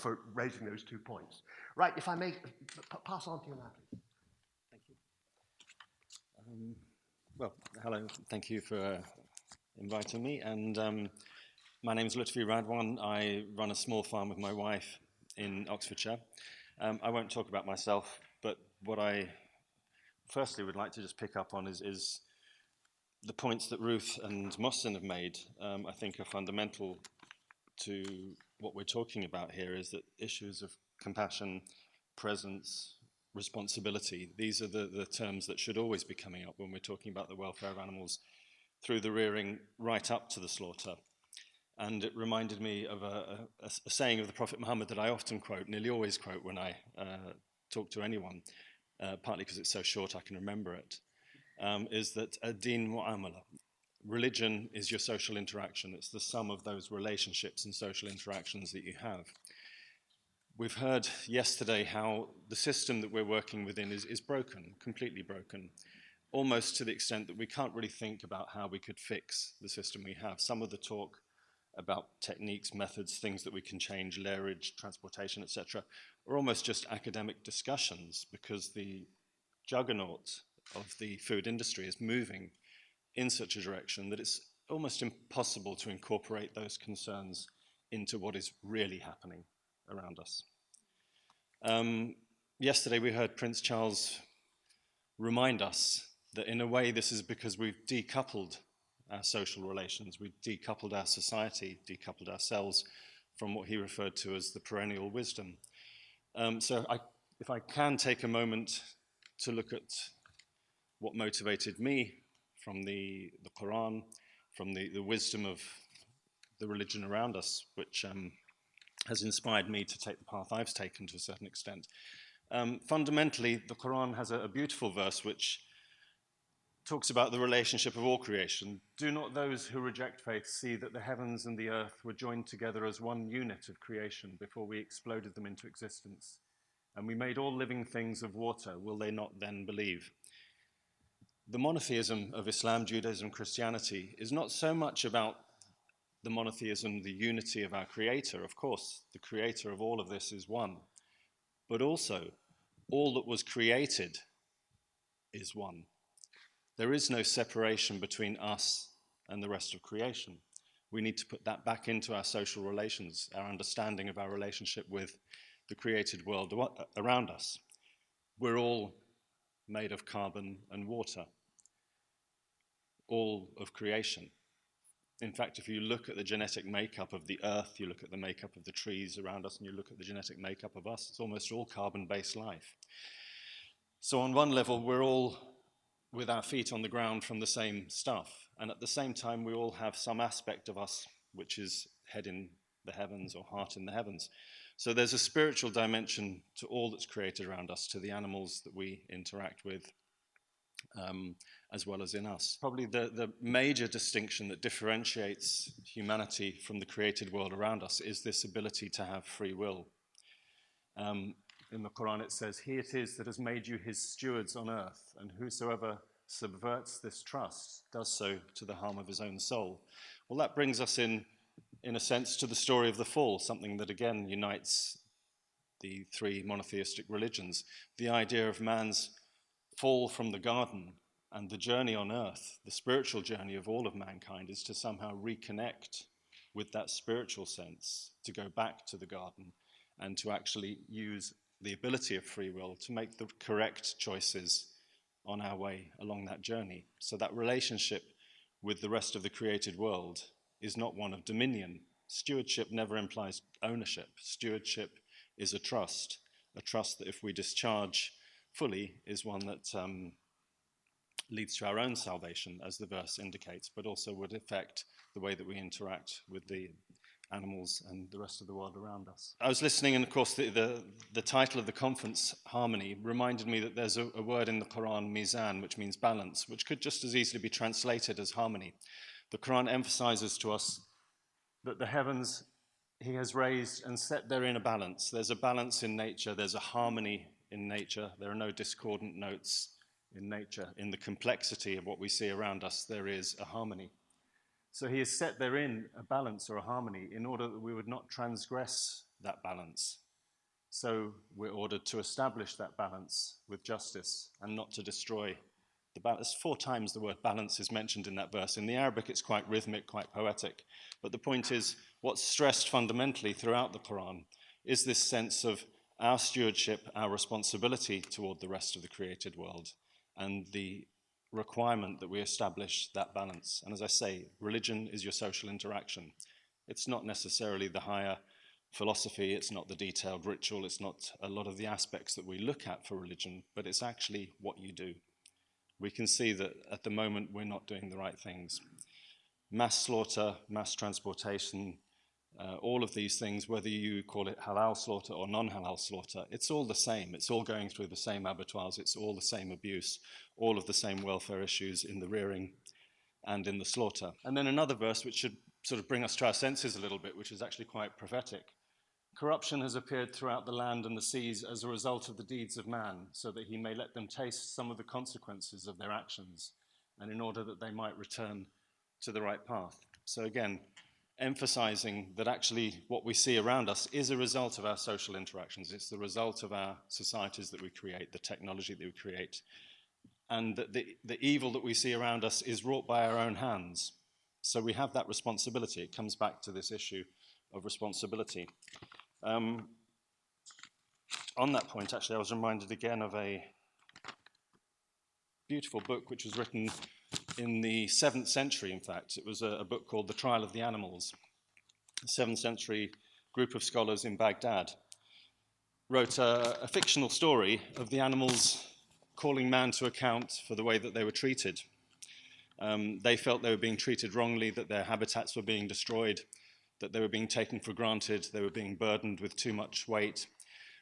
for raising those 2 points. Right, if I may pass on to you now, please. Thank you. Well, hello, thank you for inviting me. And my name is Lutfi Radwan. I run a small farm with my wife in Oxfordshire. I won't talk about myself, but what I firstly would like to just pick up on is the points that Ruth and Mossin have made, I think are fundamental to what we're talking about here, is that issues of compassion, presence, responsibility, these are the terms that should always be coming up when we're talking about the welfare of animals, through the rearing right up to the slaughter. And it reminded me of a saying of the Prophet Muhammad that I often quote, nearly always quote when I talk to anyone, partly because it's so short I can remember it, is that ad-din mu'amala. Religion is your social interaction. It's the sum of those relationships and social interactions that you have. We've heard yesterday how the system that we're working within is broken, completely broken, almost to the extent that we can't really think about how we could fix the system we have. Some of the talk about techniques, methods, things that we can change, lairage, transportation, etc., are almost just academic discussions, because the juggernaut of the food industry is moving in such a direction that it's almost impossible to incorporate those concerns into what is really happening around us. Yesterday we heard Prince Charles remind us that in a way this is because we've decoupled our social relations, we've decoupled our society, decoupled ourselves from what he referred to as the perennial wisdom. So if I can take a moment to look at what motivated me from the Quran, from the wisdom of the religion around us, which has inspired me to take the path I've taken to a certain extent. Fundamentally, the Quran has a beautiful verse which talks about the relationship of all creation. Do not those who reject faith see that the heavens and the earth were joined together as one unit of creation before we exploded them into existence? And we made all living things of water. Will they not then believe? The monotheism of Islam, Judaism, Christianity is not so much about the monotheism, the unity of our creator. Of course, the creator of all of this is one. But also, all that was created is one. There is no separation between us and the rest of creation. We need to put that back into our social relations, our understanding of our relationship with the created world around us. We're all made of carbon and water, all of creation. In fact, if you look at the genetic makeup of the earth, you look at the makeup of the trees around us, and you look at the genetic makeup of us, it's almost all carbon-based life. So on one level, we're all with our feet on the ground from the same stuff. And at the same time, we all have some aspect of us which is head in the heavens or heart in the heavens. So there's a spiritual dimension to all that's created around us, to the animals that we interact with, as well as in us. Probably the major distinction that differentiates humanity from the created world around us is this ability to have free will. In the Quran it says, "He it is that has made you his stewards on earth, and whosoever subverts this trust does so to the harm of his own soul." Well, that brings us in a sense to the story of the fall, something that again unites the three monotheistic religions. The idea of man's fall from the garden and the journey on earth, the spiritual journey of all of mankind, is to somehow reconnect with that spiritual sense, to go back to the garden and to actually use the ability of free will to make the correct choices on our way along that journey. So that relationship with the rest of the created world is not one of dominion. Stewardship never implies ownership. Stewardship is a trust that if we discharge fully is one that leads to our own salvation, as the verse indicates, but also would affect the way that we interact with the animals and the rest of the world around us. I was listening, and of course the title of the conference, Harmony, reminded me that there's a word in the Quran, mizan, which means balance, which could just as easily be translated as harmony. The Quran emphasizes to us that the heavens he has raised and set therein a balance. There's a balance in nature, there's a harmony in nature, there are no discordant notes in nature. In the complexity of what we see around us, there is a harmony. So he has set therein a balance or a harmony in order that we would not transgress that balance. So we're ordered to establish that balance with justice and not to destroy the balance. 4 times the word balance is mentioned in that verse. In the Arabic, it's quite rhythmic, quite poetic. But the point is, what's stressed fundamentally throughout the Quran is this sense of our stewardship, our responsibility toward the rest of the created world, and the requirement that we establish that balance. And as I say, religion is your social interaction. It's not necessarily the higher philosophy, it's not the detailed ritual, it's not a lot of the aspects that we look at for religion, but it's actually what you do. We can see that at the moment we're not doing the right things. Mass slaughter, mass transportation, all of these things, whether you call it halal slaughter or non-halal slaughter, it's all the same. It's all going through the same abattoirs, it's all the same abuse, all of the same welfare issues in the rearing and in the slaughter. And then another verse which should sort of bring us to our senses a little bit, which is actually quite prophetic. Corruption has appeared throughout the land and the seas as a result of the deeds of man, so that he may let them taste some of the consequences of their actions, and in order that they might return to the right path. So again, emphasizing that actually what we see around us is a result of our social interactions. It's the result of our societies that we create, the technology that we create, and that the evil that we see around us is wrought by our own hands. So we have that responsibility. It comes back to this issue of responsibility. On that point, actually, I was reminded again of a beautiful book which was written in the 7th century, in fact. It was a book called The Trial of the Animals. A 7th century group of scholars in Baghdad wrote a fictional story of the animals calling man to account for the way that they were treated. They felt they were being treated wrongly, that their habitats were being destroyed, that they were being taken for granted, they were being burdened with too much weight.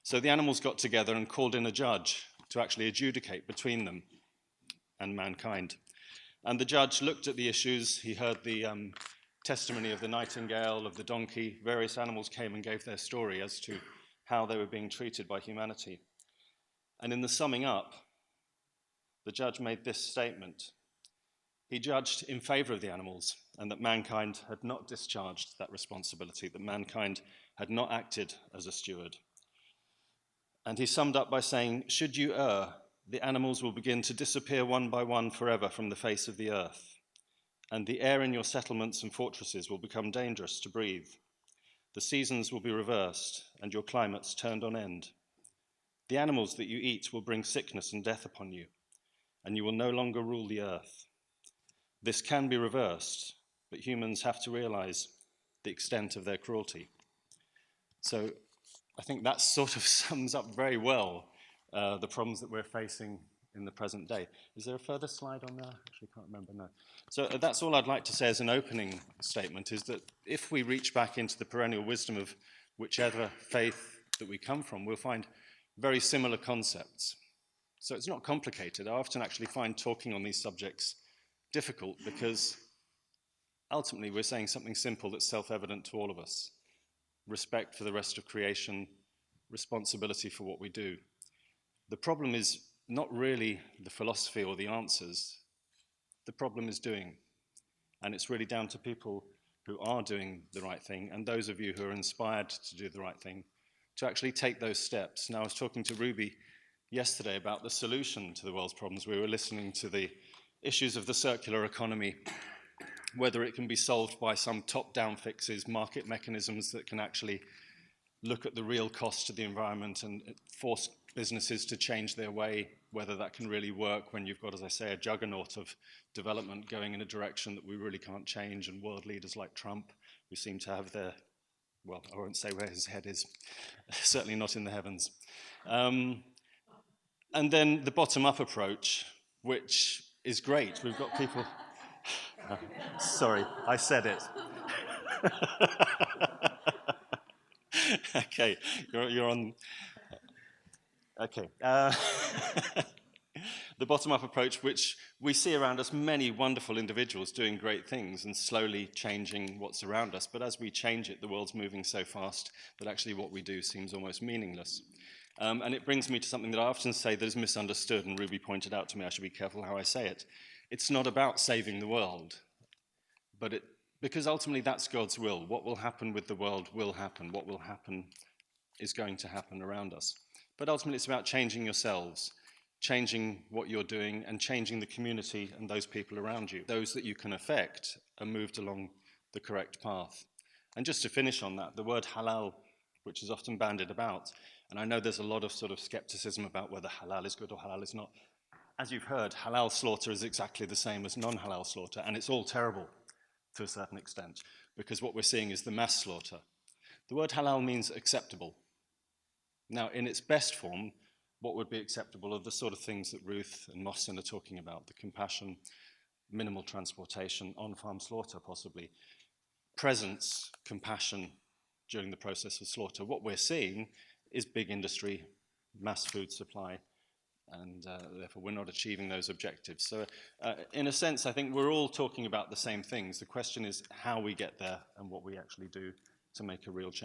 So the animals got together and called in a judge to actually adjudicate between them and mankind. And the judge looked at the issues. He heard the testimony of the nightingale, of the donkey. Various animals came and gave their story as to how they were being treated by humanity. And in the summing up, the judge made this statement. He judged in favor of the animals, and that mankind had not discharged that responsibility, that mankind had not acted as a steward. And he summed up by saying, should you err, the animals will begin to disappear one by one forever from the face of the earth, and the air in your settlements and fortresses will become dangerous to breathe. The seasons will be reversed, and your climates turned on end. The animals that you eat will bring sickness and death upon you, and you will no longer rule the earth. This can be reversed, but humans have to realize the extent of their cruelty. So I think that sort of sums up very well the problems that we're facing in the present day. Is there a further slide on there? Actually, I can't remember, no. So that's all I'd like to say as an opening statement, is that if we reach back into the perennial wisdom of whichever faith that we come from, we'll find very similar concepts. So it's not complicated. I often actually find talking on these subjects difficult because ultimately we're saying something simple that's self-evident to all of us. Respect for the rest of creation, responsibility for what we do. The problem is not really the philosophy or the answers. The problem is doing. And it's really down to people who are doing the right thing, and those of you who are inspired to do the right thing, to actually take those steps. Now, I was talking to Ruby yesterday about the solution to the world's problems. We were listening to the issues of the circular economy, whether it can be solved by some top-down fixes, market mechanisms that can actually look at the real cost to the environment and force businesses to change their way, whether that can really work when you've got, as I say, a juggernaut of development going in a direction that we really can't change, and world leaders like Trump, who seem to have their, well, I won't say where his head is, certainly not in the heavens. And then the bottom-up approach, which is great. We've got people... sorry, I said it. Okay, you're on... Okay. The bottom-up approach, which we see around us many wonderful individuals doing great things and slowly changing what's around us. But as we change it, the world's moving so fast that actually what we do seems almost meaningless. And it brings me to something that I often say that is misunderstood, and Ruby pointed out to me, I should be careful how I say it. It's not about saving the world, but because ultimately that's God's will. What will happen with the world will happen. What will happen is going to happen around us. But ultimately it's about changing yourselves, changing what you're doing and changing the community and those people around you. Those that you can affect are moved along the correct path. And just to finish on that, the word halal, which is often bandied about, and I know there's a lot of sort of skepticism about whether halal is good or halal is not. As you've heard, halal slaughter is exactly the same as non-halal slaughter, and it's all terrible to a certain extent, because what we're seeing is the mass slaughter. The word halal means acceptable. Now, in its best form, what would be acceptable are the sort of things that Ruth and Mohsin are talking about, the compassion, minimal transportation, on-farm slaughter possibly, presence, compassion during the process of slaughter. What we're seeing is big industry, mass food supply, and therefore we're not achieving those objectives. So in a sense, I think we're all talking about the same things. The question is how we get there and what we actually do to make a real change.